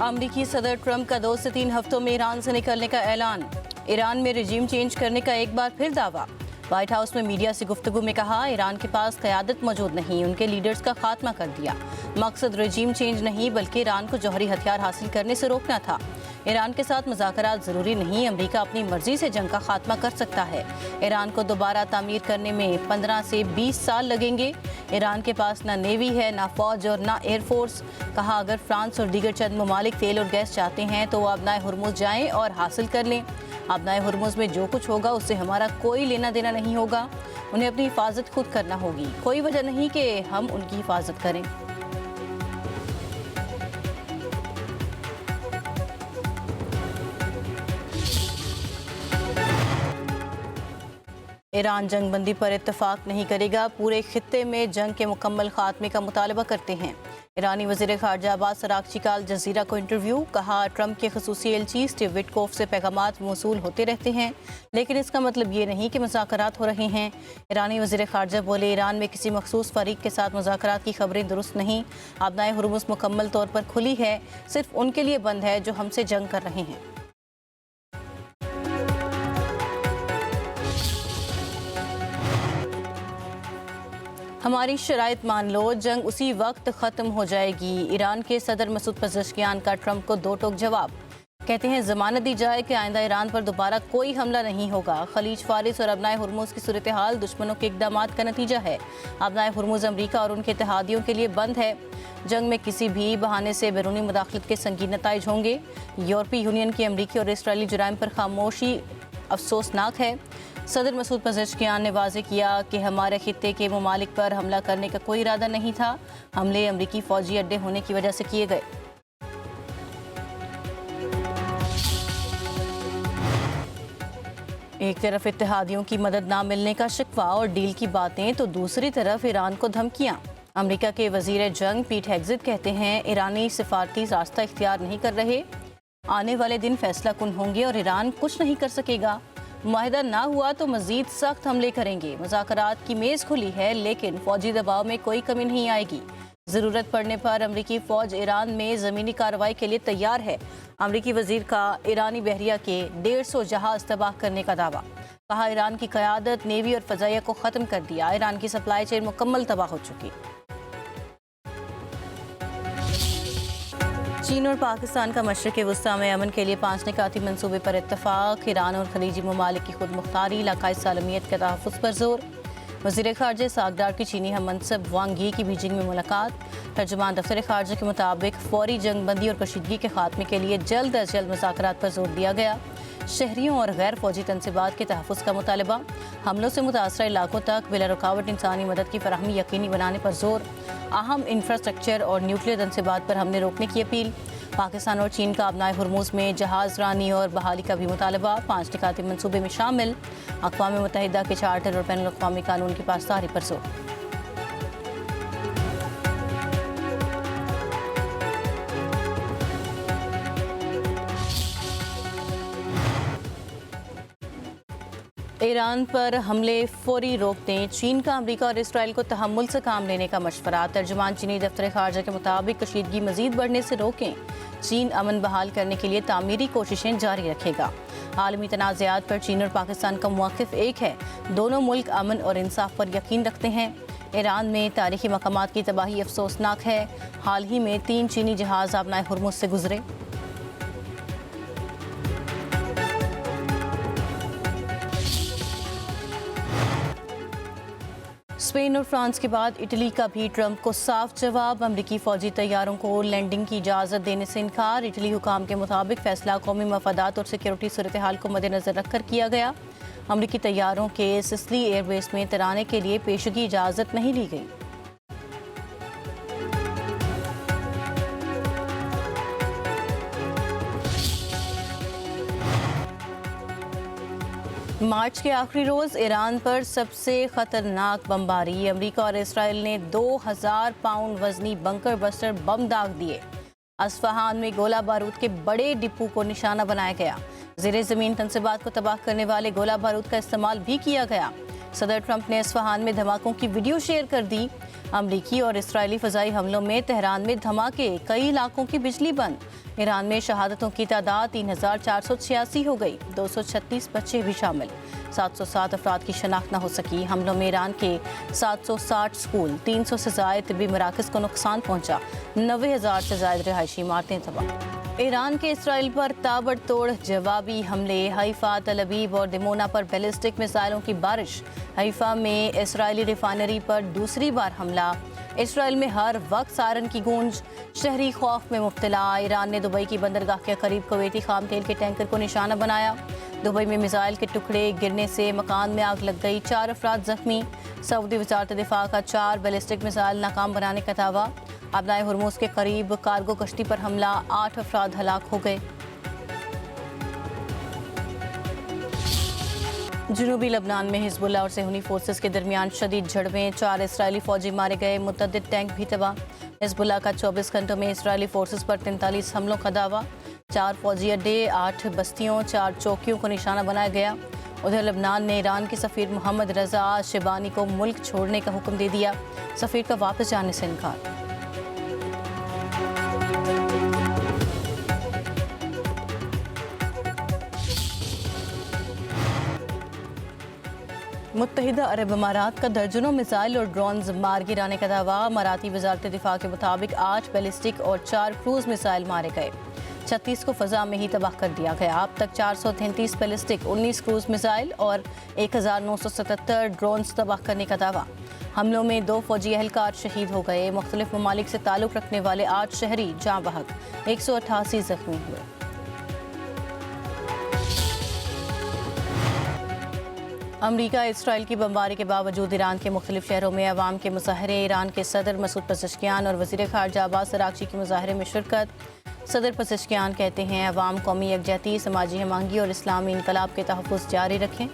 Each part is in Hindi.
अमरीकी सदर ट्रंप का 2 से 3 हफ्तों में ईरान से निकलने का ऐलान। ईरान में रिजीम चेंज करने का एक बार फिर दावा। व्हाइट हाउस में मीडिया से गुफ्तगू में कहा, ईरान के पास क़यादत मौजूद नहीं, उनके लीडर्स का खात्मा कर दिया। मकसद रिजीम चेंज नहीं बल्कि ईरान को जौहरी हथियार हासिल करने से रोकना था। ईरान के साथ मुज़ाकरात ज़रूरी नहीं, अमरीका अपनी मर्जी से जंग का खात्मा कर सकता है। ईरान को दोबारा तामीर करने में 15 से 20 साल लगेंगे। ईरान के पास ना नेवी है, ना फौज और ना एयरफोर्स। कहा, अगर फ्रांस और दीगर चंद ममालिक तेल और गैस चाहते हैं तो वो अपना हुर्मुज़ जाएं और हासिल कर लें। अपना हुर्मुज़ में जो कुछ होगा उससे हमारा कोई लेना देना नहीं होगा। उन्हें अपनी हिफाजत खुद करना होगी, कोई वजह नहीं कि हम उनकी हिफाजत करें। ईरान जंगबंदी पर इत्तफाक नहीं करेगा, पूरे खित्ते में जंग के मुकम्मल खात्मे का मुतालबा करते हैं। ईरानी वज़ीर ख़ारजा अब्बास अराग़ची का अल जज़ीरा को इंटरव्यू। कहा, ट्रंप के ख़ुसूसी एलची स्टीव विटकोफ से पैगामात मौसूल होते रहते हैं, लेकिन इसका मतलब ये नहीं कि मुज़ाकरात हो रहे हैं। ईरानी वज़ीर ख़ारजा बोले, ईरान में किसी मखसूस फ़रीक के साथ मुज़ाकरात की खबरें दुरुस्त नहीं। अपना हुर्मुज़ मुकम्मल तौर पर खुली है, सिर्फ उनके लिए बंद है जो हमसे जंग कर रहे हैं। हमारी शराइत मान लो, जंग उसी वक्त ख़त्म हो जाएगी। ईरान के सदर मसूद पज़ेश्कियान का ट्रंप को 2 टोक जवाब। कहते हैं, ज़मानत दी जाए कि आइंदा ईरान पर दोबारा कोई हमला नहीं होगा। खलीज फारिस और अपना हुर्मुज़ की सूरत हाल दुश्मनों के इक़दामात का नतीजा है। अपना हुर्मुज़ अमरीका और उनके इत्तेहादियों के लिए बंद है। जंग में किसी भी बहाने से बैरूनी मुदाखलत के संगीन नताइज होंगे। यूरोपीय यूनियन की अमरीकी और इसराइली जुराइम पर खामोशी अफसोसनाक है। सदर मसूद पज़ेश्कियान ने वाज़ेह किया कि हमारे खित्ते के ममालिक पर हमला करने का कोई इरादा नहीं था। हमले अमरीकी फ़ौजी अड्डे होने की वजह से किए गए। एक तरफ इत्तेहादियों की मदद ना मिलने का शिकवा और डील की बातें, तो दूसरी तरफ ईरान को धमकियाँ। अमरीका के वज़ीर जंग पीट हेग्ज़िट कहते हैं, ईरानी सिफारती रास्ता इख्तियार नहीं कर रहे। आने वाले दिन फैसला कुन होंगे और ईरान कुछ नहीं कर सकेगा। मुआहिदा ना हुआ तो मजीद सख्त हमले करेंगे। मुज़ाकरात की मेज़ खुली है, लेकिन फौजी दबाव में कोई कमी नहीं आएगी। ज़रूरत पड़ने पर अमरीकी फ़ौज ईरान में ज़मीनी कार्रवाई के लिए तैयार है। अमरीकी वज़ीर का ईरानी बहरिया के 150 जहाज़ तबाह करने का दावा। कहा, ईरान की क़यादत नेवी और फ़ज़ाइया को ख़त्म कर दिया। ईरान की सप्लाई चेन मुकम्मल तबाह हो चुकी। चीन और पाकिस्तान का मशरिक़ वस्ता में अमन के लिए 5 निकाती मंसूबे पर इत्तफाक। ईरान और खलीजी ममालिक की खुद मुख्तारी, इलाकाई सालमियत के तहफ़्फ़ुज़ पर जोर। वज़ीर ख़ारजा सागदार की चीनी हम मनसब वांग यी की बीजिंग में मुलाकात। तर्जुमान दफ्तर ख़ारजा के मुताबिक फ़ौरी जंगबंदी और कशीदगी के खात्मे के लिए जल्द अज जल्द मुज़ाकरात पर जोर दिया गया। शहरियों और गैर फौजी तनसीबात के तहफ़्फ़ुज़ का मुतालबा। हमलों से मुतासरा इलाकों तक बिला रुकावट इंसानी मदद की फराहमी यकीनी बनाने पर जोर। अहम इंफ्रास्ट्रक्चर और न्यूक्लियर तनसीबात पर हमले रोकने की अपील। पाकिस्तान और चीन का अपना हुर्मुज़ में जहाज़ रानी और बहाली का भी मुतालबा। 5 निकाती मंसूबे में शामिल। अक़वाम मुत्तहिदा के चार्टर और बैनुल अक़वामी कानून की पासदारी पर जोर। ईरान पर हमले फौरी रोक दें, चीन का अमरीका और इसराइल को तहम्मुल से काम लेने का मशवरा। तर्जुमान चीनी दफ्तर ख़ारजा के मुताबिक कशीदगी मजीद बढ़ने से रोकें। चीन अमन बहाल करने के लिए तामीरी कोशिशें जारी रखेगा। आलमी तनाज़ात पर चीन और पाकिस्तान का मौक़िफ़ एक है। दोनों मुल्क अमन और इंसाफ पर यकीन रखते हैं। ईरान में तारीख़ी मकामात की तबाही अफसोसनाक है। हाल ही में 3 चीनी जहाज़ अपना हुर्मुज़ से गुजरे। स्पेन और फ्रांस के बाद इटली का भी ट्रंप को साफ जवाब। अमरीकी फ़ौजी तैयारों को लैंडिंग की इजाज़त देने से इनकार। इटली हुकाम के मुताबिक फ़ैसला कौमी मफादात और सिक्योरिटी सूरत हाल को मद्देनज़र रखकर किया गया। अमरीकी तैयारों के सिसली एयरबेस में तराने के लिए पेशगी इजाज़त नहीं ली गई। मार्च के आखिरी रोज़ ईरान पर सबसे ख़तरनाक बमबारी। अमरीका और इसराइल ने 2000 पाउंड वजनी बंकर बस्टर बम दाग दिए। अस्फहान में गोला बारूद के बड़े डिपो को निशाना बनाया गया। ज़ेरे ज़मीन तनसीबात को तबाह करने वाले गोला बारूद का इस्तेमाल भी किया गया। सदर ट्रंप ने इस्फहान में धमाकों की वीडियो शेयर कर दी। अमरीकी और इस्राएली फ़ज़ाई हमलों में तेहरान में धमाके, कई इलाकों की बिजली बंद। ईरान में शहादतों की तादाद 3486 हो गई, 236 बच्चे भी शामिल। 707 अफराद की शनाख्त न हो सकी। हमलों में ईरान के 760 स्कूल, 300 से ज़ायद तिब्बी मराकज़ को नुकसान पहुंचा, 90,000 से ज़ायद रिहायशी इमारतें तबाह। ईरान के इसराइल पर ताबड़तोड़ जवाबी हमले। हैफा, तल अबीब और दिमोना पर बैलिस्टिक मिसाइलों की बारिश। हैफा में इसराइली रिफाइनरी पर दूसरी बार हमला। इसराइल में हर वक्त सायरन की गूंज, शहरी खौफ में मुब्तला। ईरान ने दुबई की बंदरगाह के करीब कुवैती खाम तेल के टैंकर को निशाना बनाया। दुबई में मिसाइल के टुकड़े गिरने से मकान में आग लग गई, 4 अफराद जख्मी। सऊदी वजारत दिफा का 4 बैलिस्टिक मिसाइल नाकाम बनाने का दावा। अबनाए हुर्मुज़ के करीब कार्गो कश्ती पर हमला, 8 अफराद हलाक हो गए। जनूबी लबनान में हिजबुल्लाह और सेहूनी फोर्सेस के दरमियान शदीद झड़पें, 4 इसराइली फौजी मारे गए, मुतअद्दिद टैंक भी तबाह। हिजबुल्लाह का 24 घंटों में इसराइली फोर्सेस पर 43 हमलों का दावा। 4 फौजी अड्डे, 8 बस्तियों, 4 चौकियों को निशाना बनाया गया। उधर लबनान ने ईरान के सफ़ीर मोहम्मद रजा शिबानी को मुल्क छोड़ने का हुक्म दे दिया। सफ़ीर का वापस जाने से इनकार। मुत्तहिदा अरब अमारात का दर्जनों मिसाइल और ड्रोन्स मार गिराने का दावा। अमाराती वजारत दिफा के मुताबिक 8 बैलिस्टिक और 4 क्रूज मिसाइल मारे गए, 36 को फ़ज़ा में ही तबाह कर दिया गया। अब तक 433 बैलिस्टिक, 19 क्रूज मिसाइल और 1977 ड्रोन्स तबाह करने का दावा। हमलों में 2 फौजी एहलकार शहीद हो गए। मुख्तलिफ ममालिक से ताल्लुक़ रखने वाले 8 शहरी जाँ बहक, 188 जख्मी हुए। अमरीका इसराइल की बमबारी के बावजूद ईरान के मुख्तलिफ शहरों में अवाम के मुजाहरे। ईरान के सदर मसूद पज़ेश्कियान और वज़ीर ख़ारजा अब्बास अराग़ची की मुजाहरे में शिरकत। सदर पज़ेश्कियान कहते हैं अवाम कौमी यकजहती, समाजी हमआहंगी और इस्लामी इनकलाब के तहफ़्फ़ुज़ जारी रखें।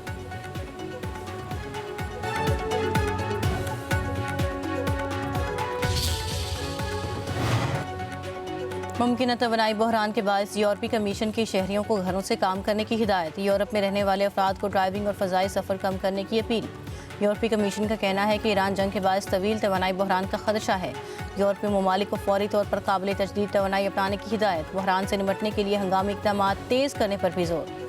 मुमकिन तवानाई बहरान के बायस यूरोपीय कमीशन की शहरियों को घरों से काम करने की हिदायत। यूरोप में रहने वाले अफराद को ड्राइविंग और फ़ज़ाई सफ़र कम करने की अपील। यूरोपीय कमीशन का कहना है कि ईरान जंग के बायस तवील तवानाई बहरान का खदशा है। यूरोपीय ममालिक को फौरी तौर पर काबिल तजदीद तवानाई अपनाने की हिदायत। बहरान से निपटने के लिए हंगामी इक़दाम तेज़ करने पर भी जोर।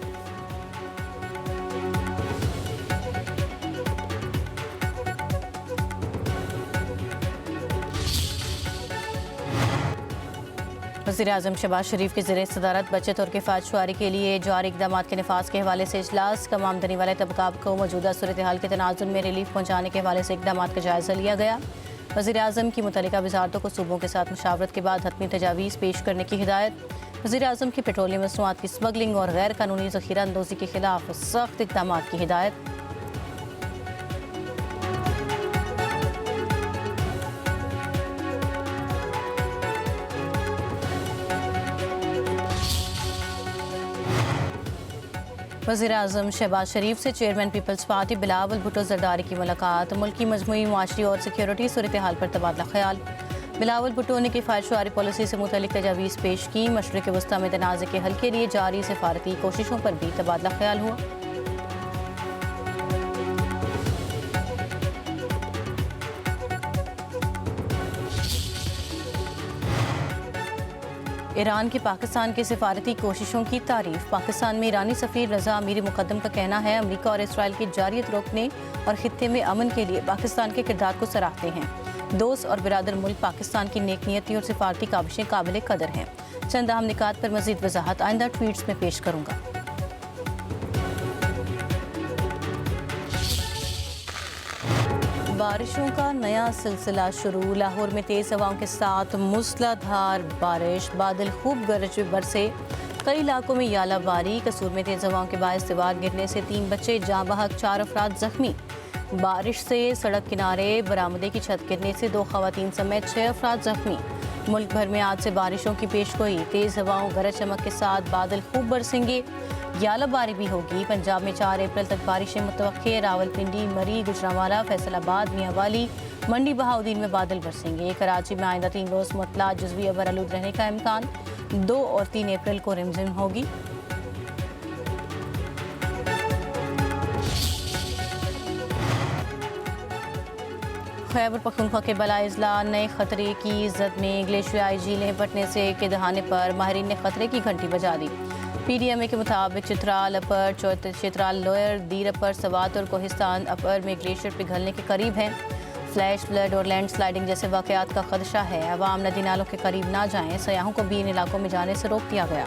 वज़ीर-ए-आज़म शहबाज शरीफ की ज़ेर सदारत बचत और किफ़ायत शुआरी के लिए जारी इक़दाम के नफाज़ के हवाले से इजलास। कम आमदनी वाले तबक़ात को मौजूदा सूरत हाल के तनाज़ुर में रिलीफ पहुँचाने के हवाले से इक़दाम का जायज़ा लिया गया। वज़ीर-ए-आज़म की मुतल्लिका वज़ारतों को सूबों के साथ मुशावरत के बाद हतमी तजावीज़ पेश करने की हिदायत। वज़ीर-ए-आज़म की पेट्रोलियम मसनूआत की स्मगलिंग और गैर कानूनी ज़ख़ीरा अंदोज़ी के खिलाफ सख्त इक़दाम की हिदायत। वज़ीर-ए-आज़म शहबाज शरीफ से chairman People's Party Bilawal Bhutto Zardari की मुलाकात। मुल्की मजमूई माशरी और सिक्योरिटी सूरत हाल पर तबादला ख्याल। बिलावल भुट्टो ने किफ़ायत शुआरी पॉलिसी से मुतल्लिक तजावीज़ पेश की। मशरिक़ वस्ता में तनाज़े के हल के लिए जारी सिफारती कोशिशों पर भी तबादला ख्याल हुआ। ईरान की पाकिस्तान के सिफारती कोशिशों की तारीफ। पाकिस्तान में ईरानी सफ़ीर रज़ा अमीरी मुक़द्दम का कहना है अमरीका और इसराइल की जारियत रोकने और खित्ते में अमन के लिए पाकिस्तान के किरदार को सराहते हैं। दोस्त और बिरादर मुल्क पाकिस्तान की नेक नियती और सिफारती काबिशें काबिल कदर हैं। चंद अहम निकात पर मज़ीद वजाहत आइंदा ट्वीट्स में पेश करूँगा। बारिशों का नया सिलसिला शुरू। लाहौर में तेज़ हवाओं के साथ मूसलाधार बारिश, बादल खूब गरज बरसे। कई इलाकों में यालाबारी। कसूर में तेज़ हवाओं के बायस दीवार गिरने से 3 बच्चे जाँ बहक, 4 अफराद जख्मी। बारिश से सड़क किनारे बरामदे की छत गिरने से 2 ख़वातीन समेत 6 अफराद जख्मी। मुल्क भर में आज से बारिशों की पेशगोई। तेज़ हवाओं गरज चमक के साथ बादल खूब बरसेंगे, यालाबारी भी होगी। पंजाब में 4 अप्रैल तक बारिशें मुतवक्के। रावलपिंडी, मरी, गुजरांवाला, फैसलाबाद, मियांवाली, मंडी बहाउद्दीन में बादल बरसेंगे। कराची में आइंदा 3 रोज़ मुतला जुज़वी अबर आलूद रहने का इम्कान। 2 और 3 अप्रैल को रिमझिम होगी। खैबर पख्तूनख्वा के बलाई अजला नए खतरे की जद में ग्लेशियाई झीलें फटने से के दहाने पर माहिरीन ने खतरे की घंटी बजा दी। PDMA के मुताबिक चित्राल अपर, चित्राल लोअर, दीर अपर, सवात और कोहिस्तान अपर में ग्लेशियर पिघलने के करीब हैं। फ्लैश फ्लड और लैंड स्लाइडिंग जैसे वाक़यात का खदशा है। अवाम नदी नालों के करीब ना जाएं। सयाहों को भी इन इलाकों में जाने से रोक दिया गया।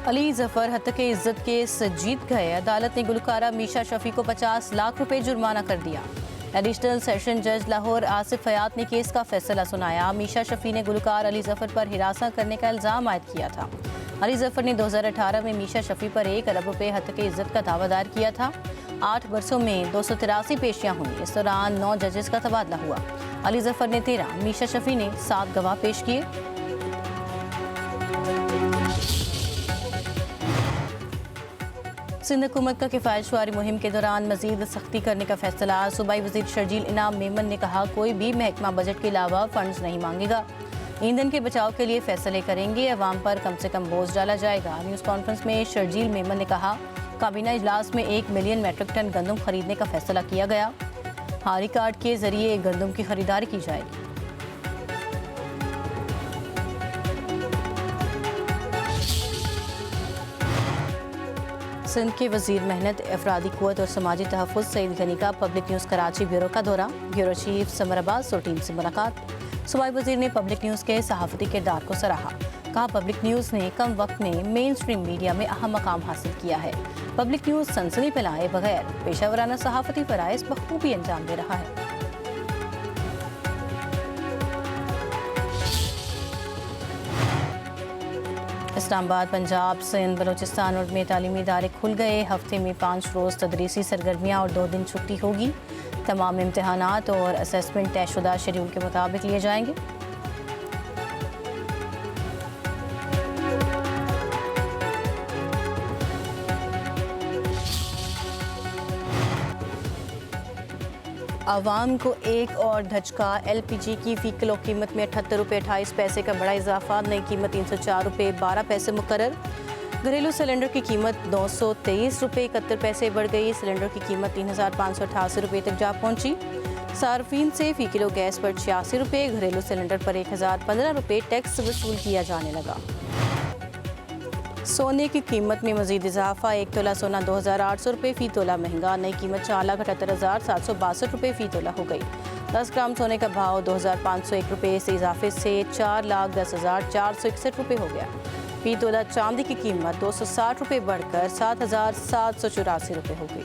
अली जफर हत्या इज्जत केस जीत गए। अदालत ने गुलकारा मीशा शफी को 50 लाख रुपए जुर्माना कर दिया। एडिशनल सेशन जज लाहौर आसिफ फयात ने केस का फैसला सुनाया। मीशा शफी ने गुलकार अली जफर पर हिरासत करने का इल्ज़ाम आयद किया था। अली जफर ने 2018 में मीशा शफी पर 1 अरब रुपए हत्या इज्जत का दावा दायर किया था। 8 बरसों में 283 पेशियां हुई। इस दौरान 9 जजेस का तबादला हुआ। अली जफर ने 13, मीशा शफी ने 7 गवाह पेश किए। सिंध हुकूमत का किफ़ायत शुमारी मुहिम के दौरान मजीद सख्ती करने का फैसला। सूबाई वज़ीर शर्जील इनाम मेमन ने कहा, कोई भी महकमा बजट के अलावा फंड्स नहीं मांगेगा। ईंधन के बचाव के लिए फैसले करेंगे। अवाम पर कम से कम बोझ डाला जाएगा। न्यूज़ कॉन्फ्रेंस में शर्जील मेमन ने कहा, काबीना इजलास में 1 मिलियन मेट्रिक टन गंदम खरीदने का फैसला किया गया। हारी कार्ड के जरिए गंदम की खरीदारी की जाएगी। सिंध के वजीर मेहनत, अफरादी क़ुव्वत और समाजी तहफ़्फ़ुज़ सईद गनी का पब्लिक न्यूज़ कराची ब्यूरो का दौरा। ब्यूरो चीफ समर अब्बास और टीम से मुलाकात। सूबाई वजीर ने पब्लिक न्यूज़ के सहाफ़ती किरदार को सराहा। कहा, पब्लिक न्यूज़ ने कम वक्त में मेन स्ट्रीम मीडिया में अहम मकाम हासिल किया है। पब्लिक न्यूज़ सनसनी फैलाए बगैर पेशावराना सहाफ़ती फ़राइज़ बखूबी अंजाम दे रहा है। इस्लामाबाद, पंजाब, सिंध, बलूचिस्तान और में तालीमी इदारे खुल गए। हफ्ते में 5 रोज़ तदरीसी सरगर्मियाँ और 2 दिन छुट्टी होगी। तमाम इम्तहानात और असेसमेंट तयशुदा शेड्यूल के मुताबिक लिए जाएंगे। आवाम को एक और धचका। LPG की फ़ी किलो कीमत में 78 रुपये 28 पैसे का बड़ा इजाफा। नई कीमत 304 रुपये 12 पैसे मुकर्रर। घरेलू सिलेंडर की कीमत 223 रुपये 71 पैसे बढ़ गई। सिलेंडर की कीमत 3588 रुपये तक जा पहुंची। सार्फिन से फ़ी किलो गैस पर 86 रुपये, घरेलू सिलेंडर पर 1015 रुपये टैक्स वसूल किया जाने लगा। सोने की कीमत में मजीद इजाफा। 1 तोला सोना 2800 रुपये फ़ी तोला महंगा। नई कीमत 4,78,762 रुपये फ़ी तोला हो गई। 10 ग्राम सोने का भाव 2501 रुपये से इजाफे से 4,10,461 रुपये हो गया। फ़ी तोला चांदी की कीमत 260 रुपये बढ़कर 7,784 रुपये हो गई।